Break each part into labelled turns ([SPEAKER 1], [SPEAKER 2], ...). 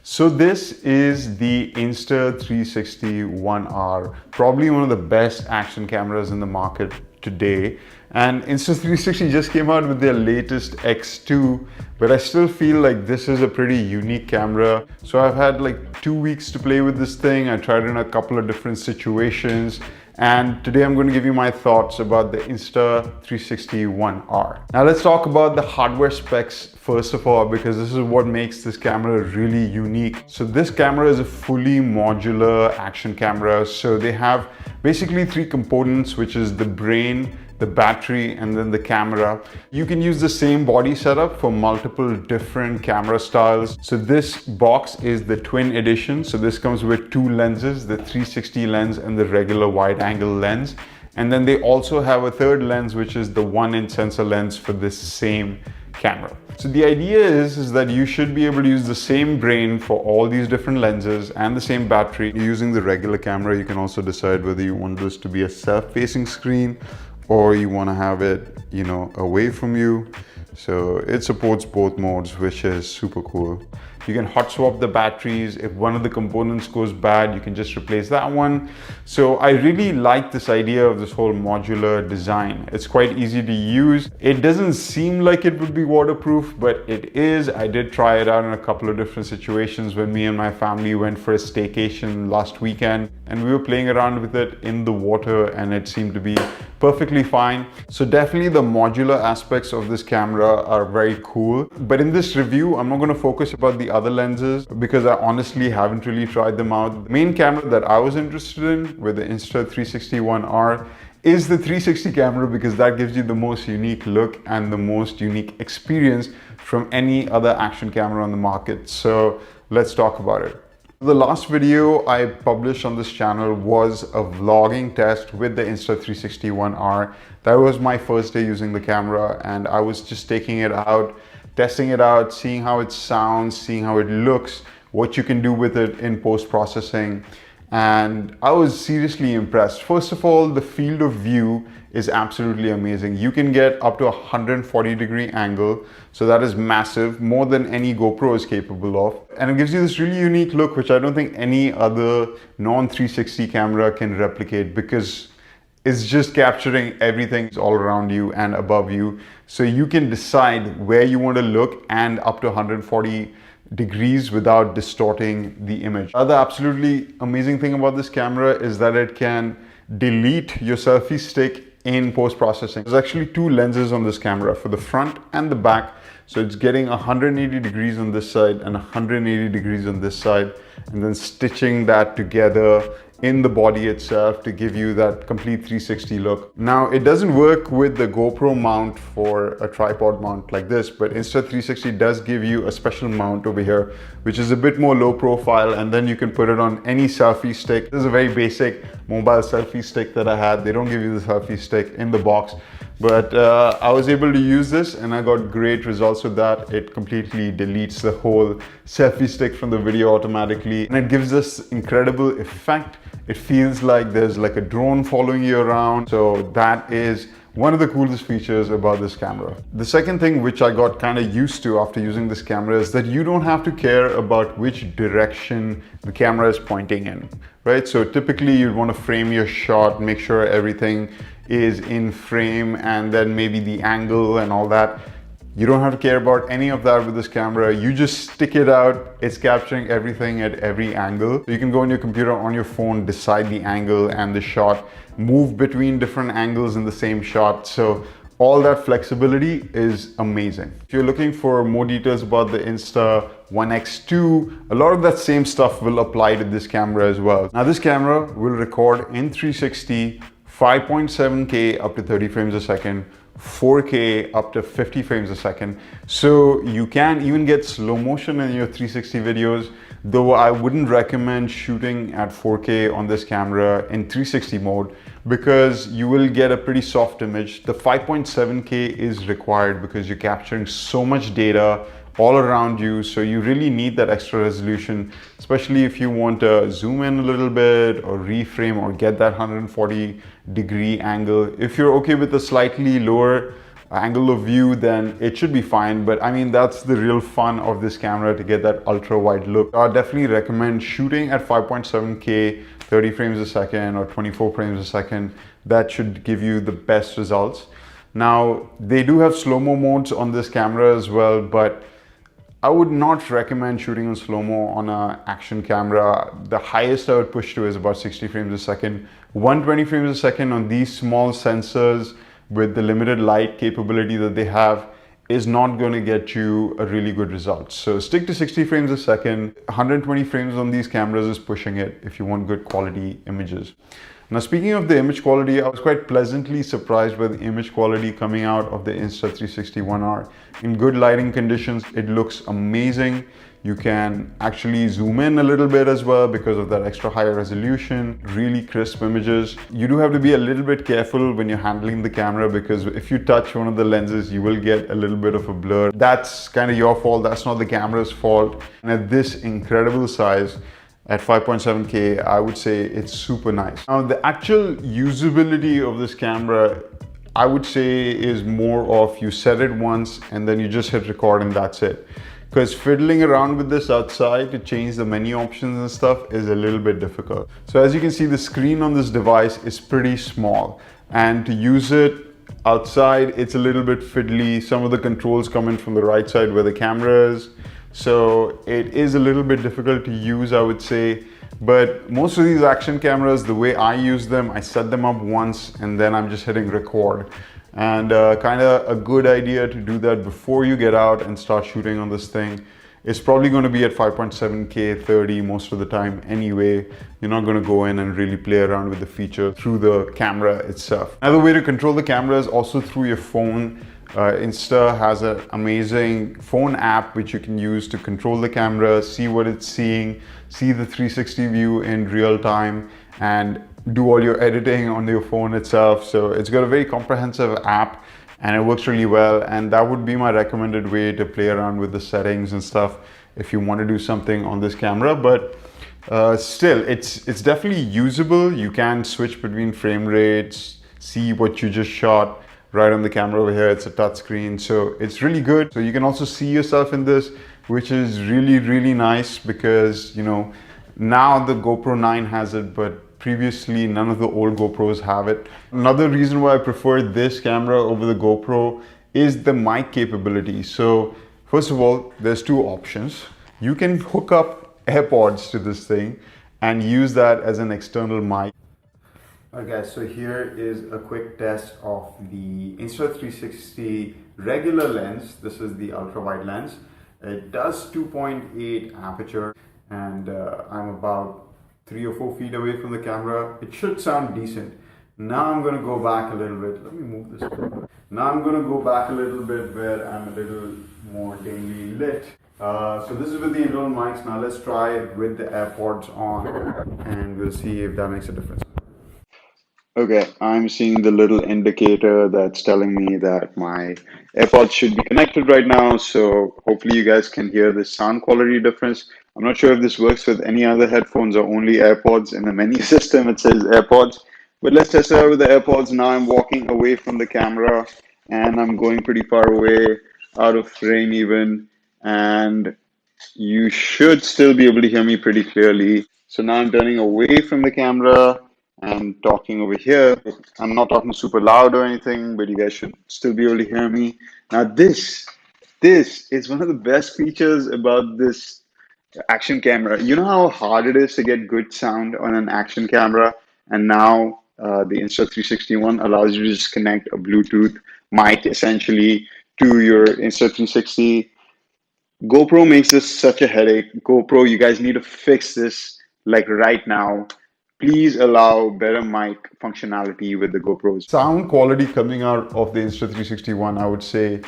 [SPEAKER 1] So this is the Insta360 1R, probably one of the best action cameras in the market today. And Insta360 just came out with their latest X2, but I still feel like this is a pretty unique camera. So I've had like 2 weeks to play with this thing. I tried it in a couple of different situations. And today I'm going to give you my thoughts about the Insta360 1R. Now let's talk about the hardware specs first of all, because this is what makes this camera really unique. So this camera is a fully modular action camera. So they have basically three components, which is the brain, the battery, and then the camera. You can use the same body setup for multiple different camera styles. So this box is the twin edition. So this comes with two lenses, the 360 lens and the regular wide angle lens. And then they also have a third lens, which is the 1-inch sensor lens for this same camera. So the idea is that you should be able to use the same brain for all these different lenses and the same battery. Using the regular camera, you can also decide whether you want this to be a self-facing screen or you want to have it, away from you. So it supports both modes, which is super cool. You can hot swap the batteries. If one of the components goes bad, you can just replace that one. So I really like this idea of this whole modular design. It's quite easy to use. It doesn't seem like it would be waterproof, but it is. I did try it out in a couple of different situations when me and my family went for a staycation last weekend, and we were playing around with it in the water and it seemed to be perfectly fine. So definitely the modular aspects of this camera are very cool. But in this review, I'm not going to focus about the other lenses because I honestly haven't really tried them out. The main camera that I was interested in with the Insta360 1R is the 360 camera, because that gives you the most unique look and the most unique experience from any other action camera on the market. So let's talk about it. The last video I published on this channel was a vlogging test with the Insta360 1R. That was my first day using the camera, and I was just taking it out, testing it out, seeing how it sounds, seeing how it looks, what you can do with it in post-processing. And I was seriously impressed. First of all, the field of view is absolutely amazing. You can get up to a 140-degree angle. So that is massive, more than any GoPro is capable of. And it gives you this really unique look, which I don't think any other non-360 camera can replicate, because it's just capturing everything all around you and above you. So you can decide where you want to look and up to 140 degrees without distorting the image. Other absolutely amazing thing about this camera is that it can delete your selfie stick in post-processing. There's actually two lenses on this camera, for the front and the back. So it's getting 180 degrees on this side and 180 degrees on this side, and then stitching that together in the body itself to give you that complete 360 look. Now, it doesn't work with the GoPro mount for a tripod mount like this, but Insta360 does give you a special mount over here, which is a bit more low profile, and then you can put it on any selfie stick. This is a very basic mobile selfie stick that I had. They don't give you the selfie stick in the box, but I was able to use this and I got great results with that. It completely deletes the whole selfie stick from the video automatically, and it gives us incredible effect. It feels like there's like a drone following you around. So that is one of the coolest features about this camera. The second thing which I got kind of used to after using this camera is that you don't have to care about which direction the camera is pointing in, right? So typically you'd want to frame your shot, make sure everything is in frame, and then maybe the angle and all that. You don't have to care about any of that with this camera. You just stick it out. It's capturing everything at every angle. You can go on your computer, on your phone, decide the angle and the shot, move between different angles in the same shot. So all that flexibility is amazing. If you're looking for more details about the Insta 1X2, a lot of that same stuff will apply to this camera as well. Now this camera will record in 360, 5.7K up to 30 frames a second, 4K up to 50 frames a second. So you can even get slow motion in your 360 videos, though I wouldn't recommend shooting at 4K on this camera in 360 mode, because you will get a pretty soft image. The 5.7K is required because you're capturing so much data all around you, so you really need that extra resolution, especially if you want to zoom in a little bit or reframe or get that 140 degree angle. If you're okay with a slightly lower angle of view, then it should be fine. But I mean, that's the real fun of this camera, to get that ultra wide look. I definitely recommend shooting at 5.7K, 30 frames a second or 24 frames a second. That should give you the best results. Now, they do have slow-mo modes on this camera as well, but I would not recommend shooting on slow-mo on an action camera. The highest I would push to is about 60 frames a second. 120 frames a second on these small sensors with the limited light capability that they have is not going to get you a really good result. So stick to 60 frames a second. 120 frames on these cameras is pushing it if you want good quality images. Now, speaking of the image quality, I was quite pleasantly surprised by the image quality coming out of the Insta360 ONE-R. In good lighting conditions, it looks amazing. You can actually zoom in a little bit as well because of that extra high resolution, really crisp images. You do have to be a little bit careful when you're handling the camera, because if you touch one of the lenses, you will get a little bit of a blur. That's kind of your fault, that's not the camera's fault. And at this incredible size, at 5.7K, I would say it's super nice. Now, the actual usability of this camera, I would say, is more of you set it once and then you just hit record and that's it. Because fiddling around with this outside to change the menu options and stuff is a little bit difficult. So as you can see, the screen on this device is pretty small, and to use it outside, it's a little bit fiddly. Some of the controls come in from the right side where the camera is. So it is a little bit difficult to use, I would say. But most of these action cameras, the way I use them, I set them up once and then I'm just hitting record. And kind of a good idea to do that before you get out and start shooting on this thing. It's probably going to be at 5.7K 30 most of the time anyway. You're not going to go in and really play around with the feature through the camera itself. Another way to control the camera is also through your phone. Insta has an amazing phone app which you can use to control the camera, see what it's seeing, see the 360 view in real time, and do all your editing on your phone itself. So it's got a very comprehensive app and it works really well, and that would be my recommended way to play around with the settings and stuff if you want to do something on this camera. But still, it's definitely usable. You can switch between frame rates, see what you just shot right on the camera over here. It's a touch screen, so it's really good. So you can also see yourself in this, which is really nice, because you know, now the GoPro 9 has it, but previously none of the old GoPros have it. Another reason why I prefer this camera over the GoPro is the mic capability. So first of all, there's two options. You can hook up AirPods to this thing and use that as an external mic. Alright guys, so here is a quick test of the Insta360 regular lens. This is the ultra wide lens. It does 2.8 aperture, and I'm about 3 or 4 feet away from the camera. It should sound decent. Now I'm going to go back a little bit. Let me move this over. Now I'm going to go back a little bit where I'm a little more dimly lit. So this is with the internal mics. Now let's try it with the AirPods on and we'll see if that makes a difference. Okay, I'm seeing the little indicator that's telling me that my AirPods should be connected right now. So hopefully you guys can hear the sound quality difference. I'm not sure if this works with any other headphones or only AirPods. In the menu system, it says AirPods. But let's test it out with the AirPods. Now I'm walking away from the camera and I'm going pretty far away, out of frame even. And you should still be able to hear me pretty clearly. So now I'm turning away from the camera and talking over here. I'm not talking super loud or anything, but you guys should still be able to hear me. Now this is one of the best features about this action camera. You know how hard it is to get good sound on an action camera? And now the Insta360 one allows you to just connect a Bluetooth mic essentially to your Insta360. GoPro makes this such a headache. GoPro, you guys need to fix this like right now. Please allow better mic functionality with the GoPros. Sound quality coming out of the Insta360 ONE, I would say,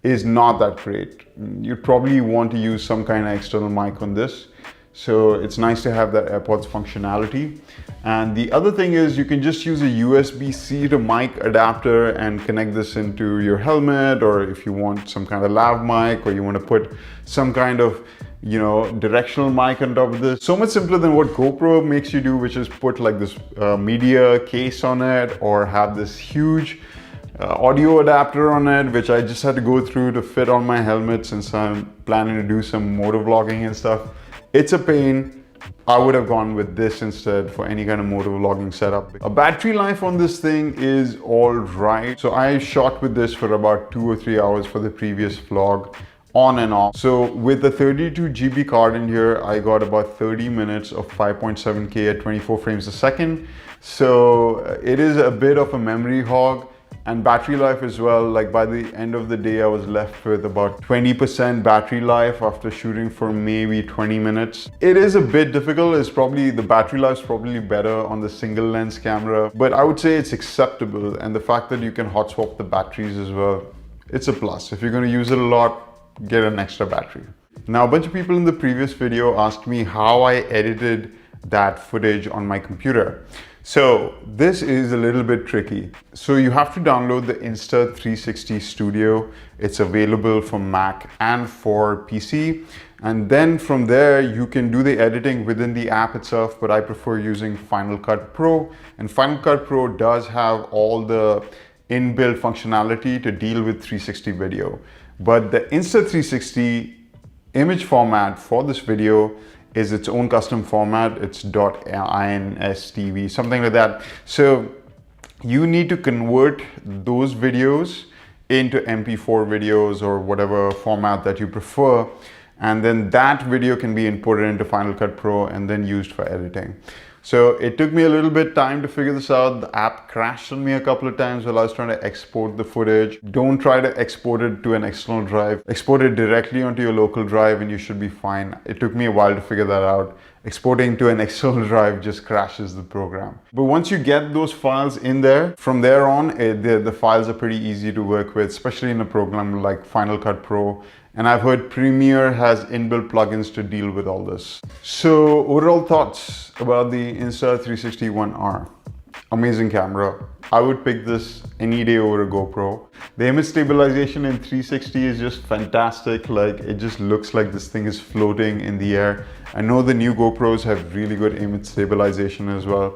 [SPEAKER 1] is not that great. You'd probably want to use some kind of external mic on this. So it's nice to have that AirPods functionality. And the other thing is you can just use a USB-C to mic adapter and connect this into your helmet, or if you want some kind of lav mic, or you want to put some kind of, you know, directional mic on top of this. So much simpler than what GoPro makes you do, which is put like this media case on it, or have this huge audio adapter on it, which I just had to go through to fit on my helmet since I'm planning to do some motor vlogging and stuff. It's a pain. I would have gone with this instead for any kind of motor vlogging setup. A battery life on this thing is all right. So I shot with this for about 2 or 3 hours for the previous vlog, on and off. So with the 32 GB card in here, I got about 30 minutes of 5.7K at 24 frames a second. So it is a bit of a memory hog. And battery life as well, like by the end of the day, I was left with about 20% battery life after shooting for maybe 20 minutes. It is a bit difficult. The battery life is probably better on the single lens camera, but I would say it's acceptable. And the fact that you can hot swap the batteries as well, it's a plus. If you're going to use it a lot, get an extra battery. Now, a bunch of people in the previous video asked me how I edited that footage on my computer. So this is a little bit tricky. So you have to download the Insta360 Studio. It's available for Mac and for PC. And then from there, you can do the editing within the app itself, but I prefer using Final Cut Pro. And Final Cut Pro does have all the inbuilt functionality to deal with 360 video. But the Insta360 image format for this video is its own custom format. It's .instv, something like that. So you need to convert those videos into MP4 videos or whatever format that you prefer. And then that video can be inputted into Final Cut Pro and then used for editing. So it took me a little bit time to figure this out. The app crashed on me a couple of times while I was trying to export the footage. Don't try to export it to an external drive. Export it directly onto your local drive and you should be fine. It took me a while to figure that out. Exporting to an external drive just crashes the program. But once you get those files in there, from there on, the files are pretty easy to work with, especially in a program like Final Cut Pro. And I've heard Premiere has inbuilt plugins to deal with all this. So overall thoughts about the Insta360 One R. Amazing camera. I would pick this any day over a GoPro. The image stabilization in 360 is just fantastic. Like, it just looks like this thing is floating in the air. I know the new GoPros have really good image stabilization as well.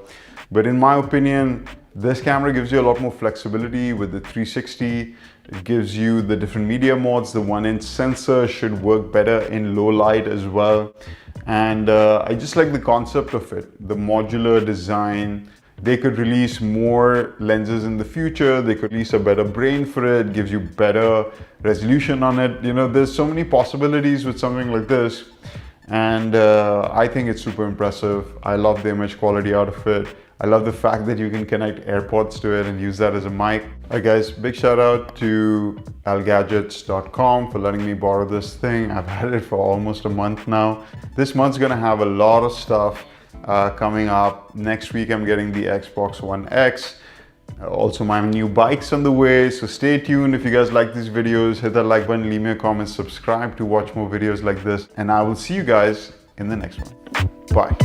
[SPEAKER 1] But in my opinion, this camera gives you a lot more flexibility with the 360. It gives you the different media modes. The 1-inch sensor should work better in low light as well. And I just like the concept of it, the modular design. They could release more lenses in the future. They could release a better brain for it, gives you better resolution on it. You know, there's so many possibilities with something like this. And I think it's super impressive. I love the image quality out of it. I love the fact that you can connect AirPods to it and use that as a mic. Alright guys, big shout out to alGadgets.com for letting me borrow this thing. I've had it for almost a month now. This month's gonna have a lot of stuff coming up. Next week I'm getting the Xbox One X. Also my new bike's on the way, so stay tuned. If you guys like these videos, hit that like button, leave me a comment, subscribe to watch more videos like this, and I will see you guys in the next one. Bye.